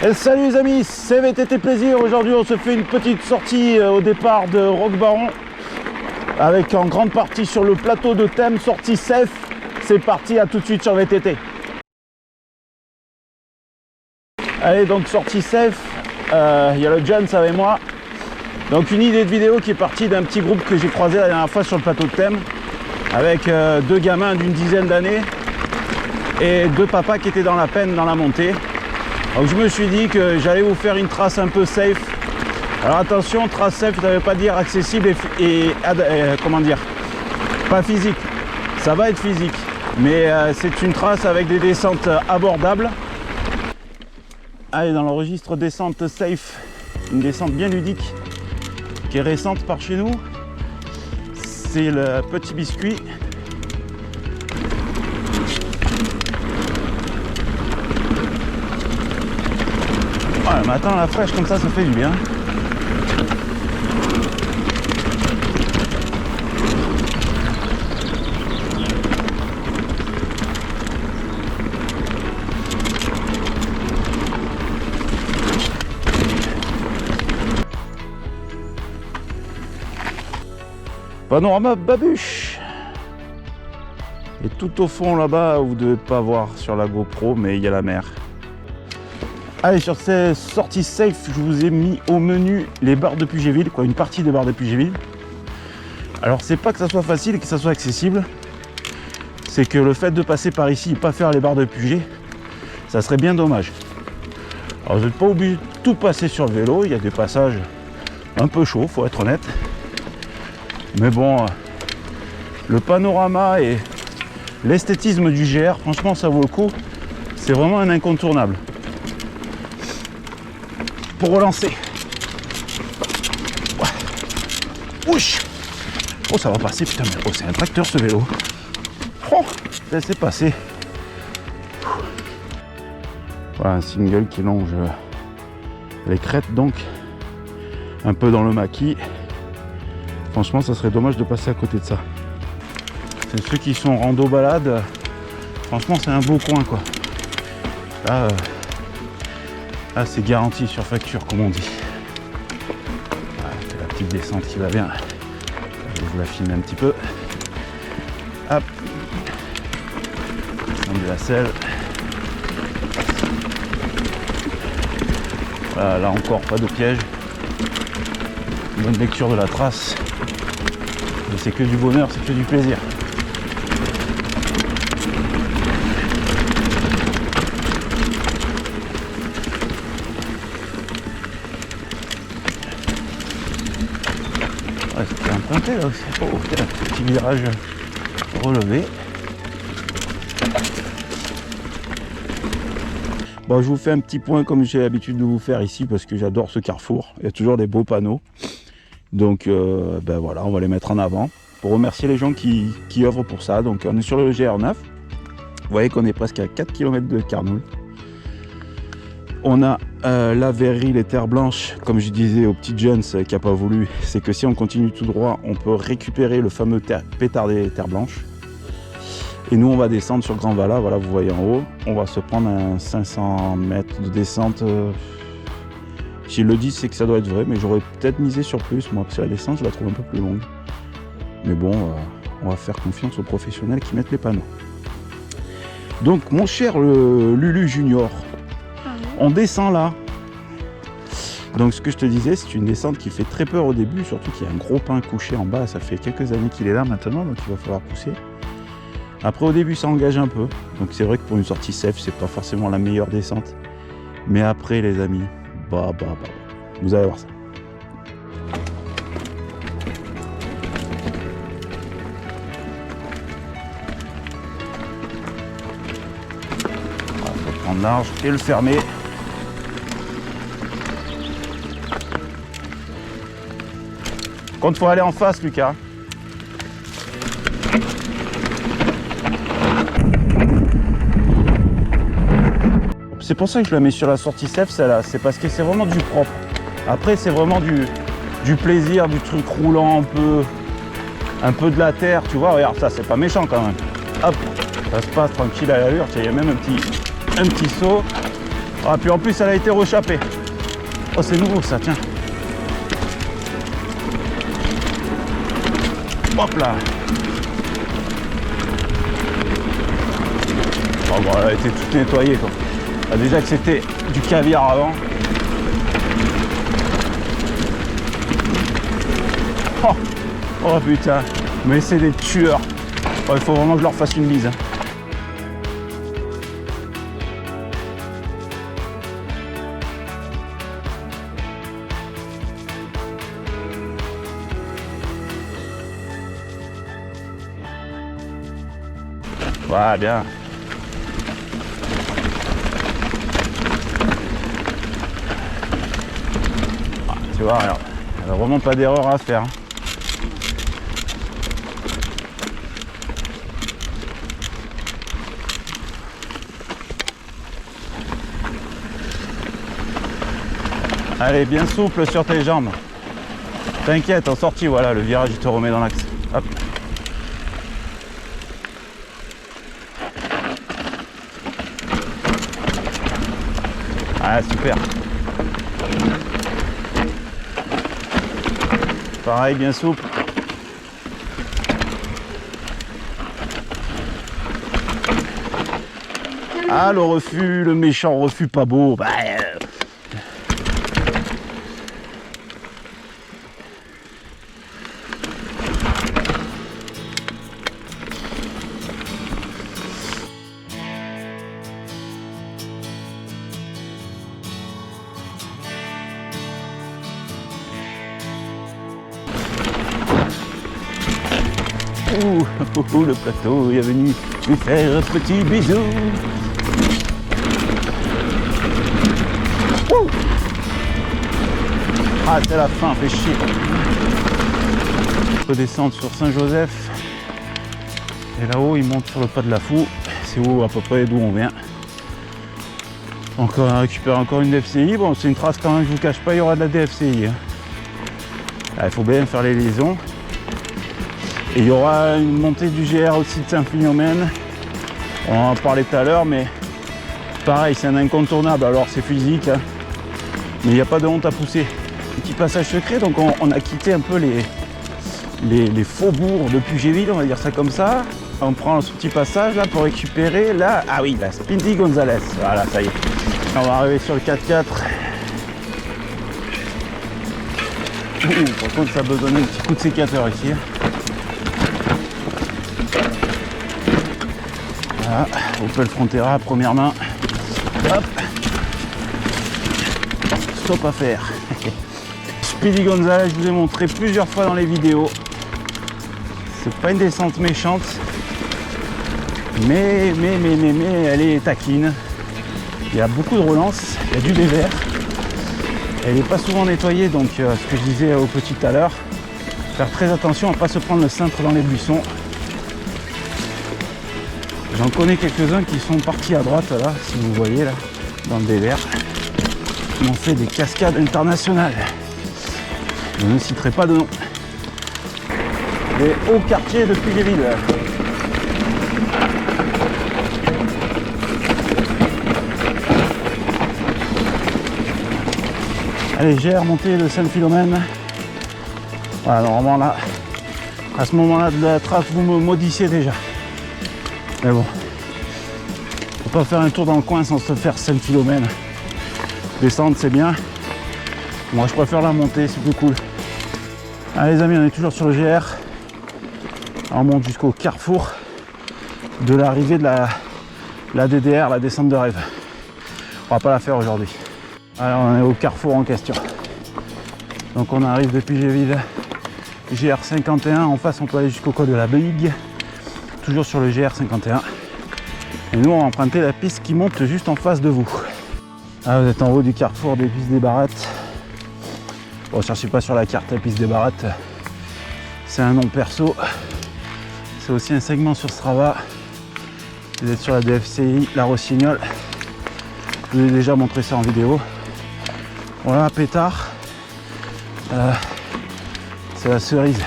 Et salut les amis, c'est VTT Plaisir. Aujourd'hui on se fait une petite sortie au départ de Roquebaron avec en grande partie sur le plateau de thème, sortie safe. C'est parti, à tout de suite sur VTT. Allez, donc sortie safe, il y a le Jones avec moi. Donc une idée de vidéo qui est partie d'un petit groupe que j'ai croisé la dernière fois sur le plateau de thème avec deux gamins d'une dizaine d'années et deux papas qui étaient dans la peine dans la montée. Donc je me suis dit que j'allais vous faire une trace un peu safe. Alors attention, trace safe, ça ne veut pas dire accessible et comment dire, pas physique. Ça va être physique, mais c'est une trace avec des descentes abordables. Allez, dans le registre descente safe, une descente bien ludique qui est récente par chez nous. C'est le Petit Biscuit. Ouais, le matin, la fraîche comme ça fait du bien. Panorama Babuche. Et tout au fond là-bas, vous ne devez pas voir sur la GoPro, mais il y a la mer. Allez, sur ces sorties safe, je vous ai mis au menu les barres de Pugéville, quoi, une partie des barres de Pugéville. Alors c'est pas que ça soit facile et que ça soit accessible, c'est que le fait de passer par ici et pas faire les barres de Puget, ça serait bien dommage. Alors vous n'êtes pas obligé de tout passer sur le vélo, il y a des passages un peu chauds, faut être honnête. Mais bon, le panorama et l'esthétisme du GR, franchement ça vaut le coup, c'est vraiment un incontournable. Pour relancer. Ouais. Ouch. Oh, ça va passer, putain, mais oh, c'est un tracteur ce vélo. Oh, laissez passer. Voilà, un single qui longe les crêtes, donc un peu dans le maquis. Franchement, ça serait dommage de passer à côté de ça. C'est ceux qui sont rando balade. Franchement, c'est un beau coin, quoi. Là, là, c'est garanti sur facture, comme on dit. Voilà, c'est la petite descente qui va bien. Je vais vous la filmer un petit peu. Hop. Descente de la selle. Voilà, là encore, pas de piège. Bonne lecture de la trace. Et c'est que du bonheur, c'est que du plaisir. Ouais, c'était emprunté là aussi. Oh, petit virage relevé. Bon, je vous fais un petit point comme j'ai l'habitude de vous faire ici parce que j'adore ce carrefour. Il y a toujours des beaux panneaux. Donc ben voilà, on va les mettre en avant pour remercier les gens qui œuvrent pour ça. Donc on est sur le GR9. Vous voyez qu'on est presque à 4 km de Carnoul. On a la verrerie, les terres blanches, comme je disais au petit Jones qui n'a pas voulu, c'est que si on continue tout droit, on peut récupérer le fameux pétard des terres blanches. Et nous, on va descendre sur Grand Vala, voilà, vous voyez en haut. On va se prendre un 500 mètres de descente. S'ils le disent, c'est que ça doit être vrai, mais j'aurais peut-être misé sur plus, moi, parce que la descente, je la trouve un peu plus longue. Mais bon, on va faire confiance aux professionnels qui mettent les panneaux. Donc, mon cher Lulu Junior, on descend là. Donc ce que je te disais, c'est une descente qui fait très peur au début, surtout qu'il y a un gros pin couché en bas, ça fait quelques années qu'il est là maintenant, donc il va falloir pousser. Après au début ça engage un peu, donc c'est vrai que pour une sortie safe, c'est pas forcément la meilleure descente. Mais après les amis, bah, vous allez voir ça. Il faut prendre large et le fermer. Quand il faut aller en face, Lucas. C'est pour ça que je la mets sur la sortie safe, celle-là. C'est parce que c'est vraiment du propre. Après, c'est vraiment du plaisir, du truc roulant un peu de la terre, tu vois. Regarde ça, c'est pas méchant quand même. Hop, ça se passe tranquille à l'allure. Il y a même un petit saut. Ah, puis en plus, elle a été rechappée. Oh, c'est nouveau ça, tiens. Hop là. Oh, bon, elle a été toute nettoyée, quoi. Ah, déjà que c'était du caviar avant. Oh, oh putain, mais c'est des tueurs. Oh, il faut vraiment que je leur fasse une bise. Voilà, bien. Ah, tu vois, alors, il n'y a vraiment pas d'erreur à faire. Allez, bien souple sur tes jambes. T'inquiète, en sortie, voilà, le virage il te remet dans l'axe. Hop. Ah, super. Pareil, bien souple. Ah, le refus, le méchant refus pas beau. Bah, le plateau est venu lui faire un petit bisou. Ouh. Ah, c'est la fin, fait chier. On peut descendre sur Saint-Joseph. Et là-haut, il monte sur le pas de la Fou. C'est où à peu près d'où on vient. Donc on récupère encore une DFCI. Bon, c'est une trace quand même, je vous cache pas, il y aura de la DFCI. Il faut bien faire les liaisons. Et il y aura une montée du GR aussi de Saint-Philomène. On en a parlé tout à l'heure, mais pareil, c'est un incontournable. Alors c'est physique, hein, mais il n'y a pas de honte à pousser. Petit passage secret, donc on a quitté un peu les faubourgs de Puget-Ville, on va dire ça comme ça. On prend ce petit passage là pour récupérer la... Ah oui, la Speedy Gonzalez. Voilà, ça y est. On va arriver sur le 4x4. Par contre, ça a besoin d'un petit coup de sécateur ici. Voilà, Opel Frontera, première main. Hop. Stop à faire. Speedy Gonzalez, je vous ai montré plusieurs fois dans les vidéos. C'est pas une descente méchante. Mais elle est taquine. Il y a beaucoup de relance, il y a du dévers. Elle n'est pas souvent nettoyée, donc ce que je disais au petit tout à l'heure, faire très attention à ne pas se prendre le cintre dans les buissons. J'en connais quelques-uns qui sont partis à droite là, si vous voyez là, dans le dévers. Ils ont fait des cascades internationales. Je ne citerai pas de nom. Les hauts quartiers de Puget-Ville. Allez, j'ai remonté de Saint-Philomène. Voilà, normalement là, à ce moment-là de la trace, vous me maudissiez déjà. Mais bon, faut pas faire un tour dans le coin sans se faire Saint-Philomène. Descendre, c'est bien. Moi, je préfère la montée, c'est plus cool. Allez les amis, on est toujours sur le GR. On monte jusqu'au carrefour de l'arrivée de la DDR, la descente de rêve. On va pas la faire aujourd'hui. Alors on est au carrefour en question. Donc on arrive depuis Puget-Ville, GR51. En face, on peut aller jusqu'au col de la Bigue. Toujours sur le GR51. Et nous, on va emprunter la piste qui monte juste en face de vous. Ah, vous êtes en haut du carrefour des pistes des Barattes. Bon, cherchez pas sur la carte la piste des Barattes. C'est un nom perso. C'est aussi un segment sur Strava. Vous êtes sur la DFCI, la Rossignol. Je vous ai déjà montré ça en vidéo. Voilà, pétard. C'est la cerise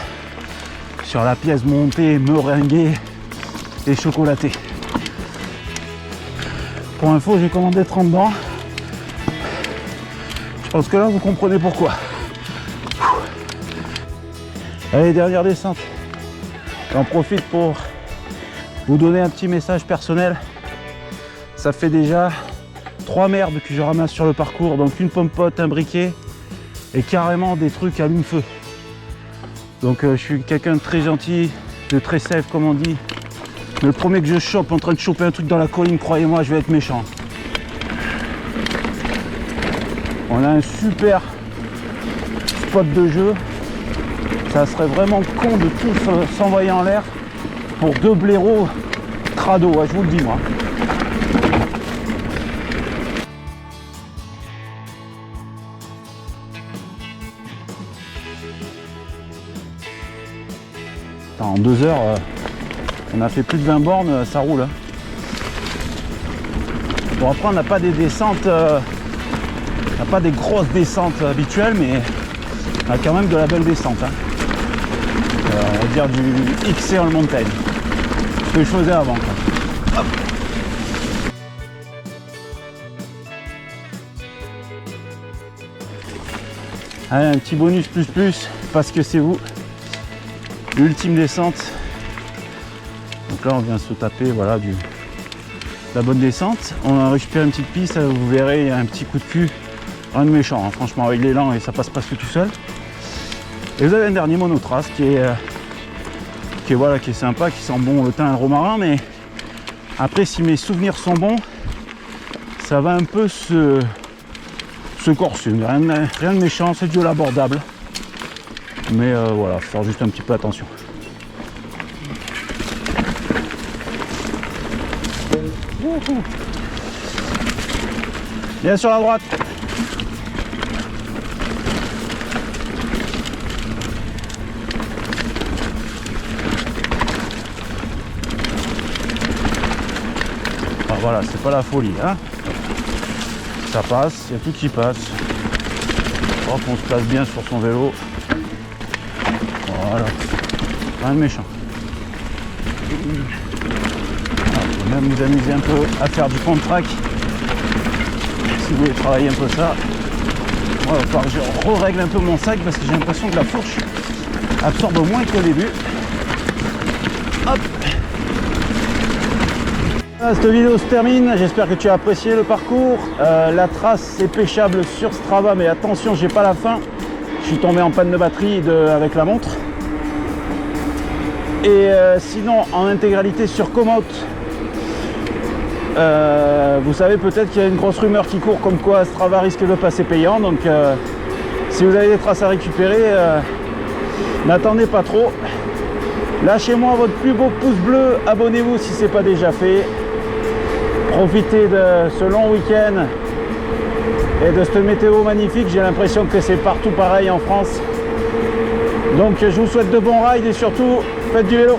sur la pièce montée, meringuée et chocolatée. Pour info, j'ai commandé 30 dents. Je pense que là vous comprenez pourquoi. Allez, dernière descente. J'en profite pour vous donner un petit message personnel. Ça fait déjà 3 merdes que je ramasse sur le parcours, donc une pompote, un briquet et carrément des trucs à l'une-feu. Donc je suis quelqu'un de très gentil, de très safe comme on dit. Mais le premier que je chope en train de choper un truc dans la colline, croyez-moi, je vais être méchant. On a un super spot de jeu. Ça serait vraiment con de tous s'envoyer en l'air pour 2 blaireaux crado, ouais, je vous le dis moi. En 2 heures, on a fait plus de 20 bornes, ça roule. Hein. Bon, après on n'a pas des descentes, on n'a pas des grosses descentes habituelles, mais on a quand même de la belle descente. Hein. On va dire du XC All Mountain, ce que je faisais avant. Quoi. Hop. Allez, un petit bonus plus parce que c'est vous. L'ultime descente. Donc là on vient se taper voilà la bonne descente. On a récupéré une petite piste, là, vous verrez il y a un petit coup de cul. Rien de méchant, hein. Franchement avec l'élan et ça passe presque tout seul. Et vous avez un dernier monotrace qui est sympa, qui sent bon le thym et le romarin, mais après si mes souvenirs sont bons, ça va un peu se corser. Rien de méchant, c'est du l'abordable. Mais voilà, faut faire juste un petit peu attention. Bien sur la droite. Ah, voilà, c'est pas la folie, hein. Ça passe, il y a tout qui passe. Hop, on se place bien sur son vélo. Voilà, rien de méchant. On peut même vous amuser un peu à faire du front track si vous voulez travailler un peu ça. Moi, il va falloir que je re-règle un peu mon sac parce que j'ai l'impression que la fourche absorbe moins qu'au début. Hop. Voilà, cette vidéo se termine, j'espère que tu as apprécié le parcours. La trace est pêchable sur Strava, mais attention, j'ai pas la fin. Je suis tombé en panne de batterie avec la montre. Et sinon, en intégralité sur Komoot, vous savez peut-être qu'il y a une grosse rumeur qui court comme quoi Strava risque de passer payant. Donc si vous avez des traces à récupérer, n'attendez pas trop. Lâchez-moi votre plus beau pouce bleu, abonnez-vous si ce n'est pas déjà fait. Profitez de ce long week-end et de cette météo magnifique. J'ai l'impression que c'est partout pareil en France. Donc je vous souhaite de bons rides et surtout faites du vélo.